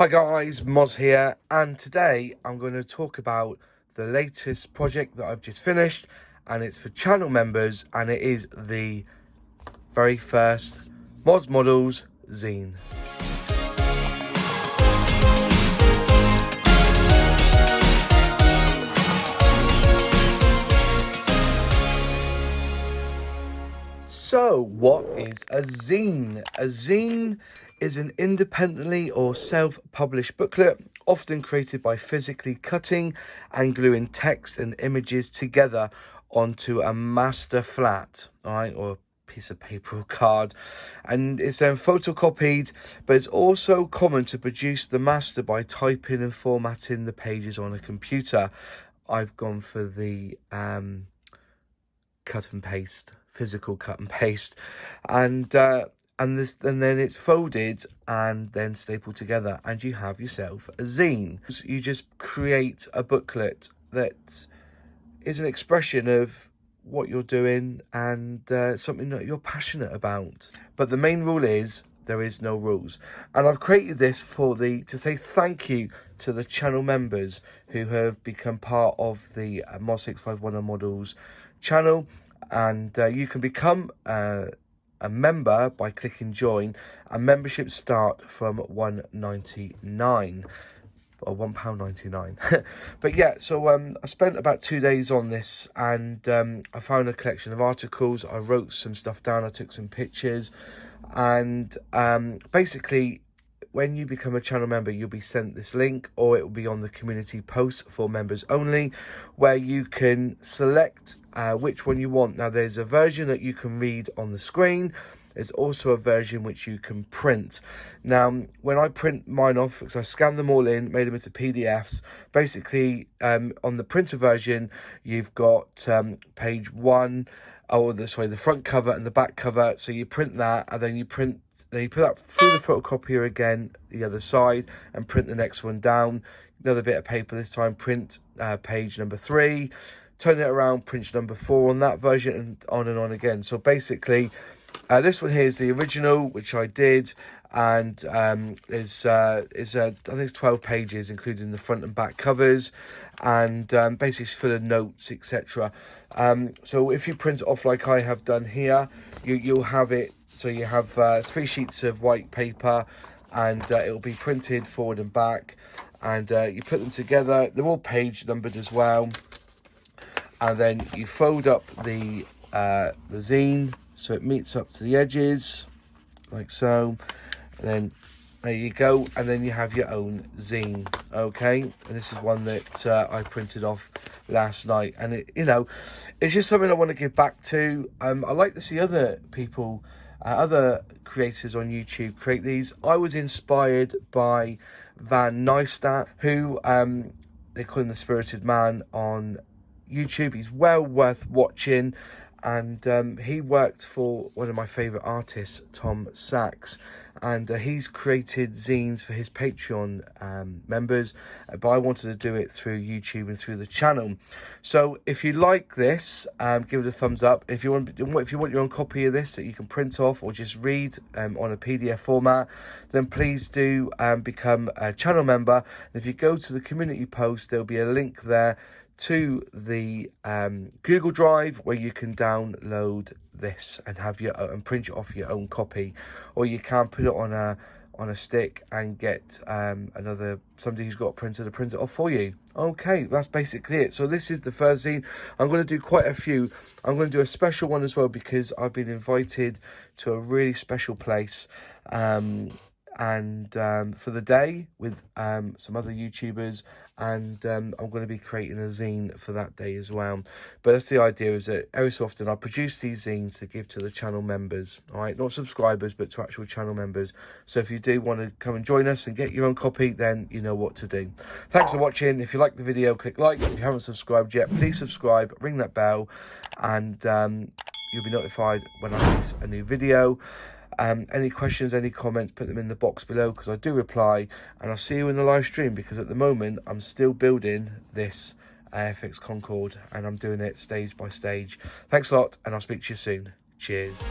Hi guys, Moz here, and today I'm going to talk about the latest project that I've just finished, and it's for channel members, and it is the very first Moz Models zine. So, what is a zine? A zine is an independently or self-published booklet, often created by physically cutting and gluing text and images together onto a master flat, all right, or a piece of paper or card, and it's then photocopied. But it's also common to produce the master by typing and formatting the pages on a computer. I've gone for the cut and paste, physical cut and paste, and then it's folded and then stapled together, and you have yourself a zine. You just create a booklet that is an expression of what you're doing and something that you're passionate about. But the main rule is there is no rules, and I've created this to say thank you to the channel members who have become part of the MOS6510 Models channel. And you can become a member by clicking join, and memberships start from £1.99 or £1.99. But yeah, so I spent about 2 days on this, and I found a collection of articles. I wrote some stuff down, I took some pictures, and basically when you become a channel member, you'll be sent this link, or it will be on the community post for members only, where you can select which one you want. Now, there's a version that you can read on the screen. There's also a version which you can print. Now, when I print mine off, because I scanned them all in, made them into PDFs, basically on the printer version, you've got page one, the front cover and the back cover. So you print that, and then you put that through the photocopier again, the other side, and print the next one down. Another bit of paper, this time print page number 3, turn it around, print number 4 on that version, and on again. So basically, this one here is the original, which I did, and I think it's 12 pages, including the front and back covers, and basically it's full of notes, etc. So if you print it off like I have done here, you'll have it. So you have 3 sheets of white paper, and it will be printed forward and back, and you put them together. They're all page numbered as well, and then you fold up the zine so it meets up to the edges, like so. And then there you go, and then you have your own zine. Okay, and this is one that I printed off last night, and it's just something I want to give back to. I like to see other people, other creators on YouTube create these. I was inspired by Neistat, who they call him the Spirited Man on YouTube. He's well worth watching, and he worked for one of my favorite artists, Tom Sachs, and he's created zines for his Patreon members, but I wanted to do it through YouTube and through the channel. So if you like this, give it a thumbs up. If you want your own copy of this that you can print off or just read on a PDF format, then please do become a channel member. And if you go to the community post, there'll be a link there to the Google Drive, where you can download this and have and print it off your own copy, or you can put it on a stick and get somebody who's got a printer to print it off for you. Okay, that's basically it. So this is the first zine. I'm going to do quite a few. I'm going to do a special one as well, because I've been invited to a really special place for the day with some other YouTubers, and I'm going to be creating a zine for that day as well. But that's the idea, is that every so often I produce these zines to give to the channel members, all right, not subscribers, but to actual channel members. So if you do want to come and join us and get your own copy, then you know what to do. Thanks for watching. If you like the video, click like. If you haven't subscribed yet, please subscribe, ring that bell, and you'll be notified when I release a new video. Any questions, any comments, put them in the box below, because I do reply, and I'll see you in the live stream, because at the moment I'm still building this FX Concorde, and I'm doing it stage by stage. Thanks a lot, and I'll speak to you soon. Cheers.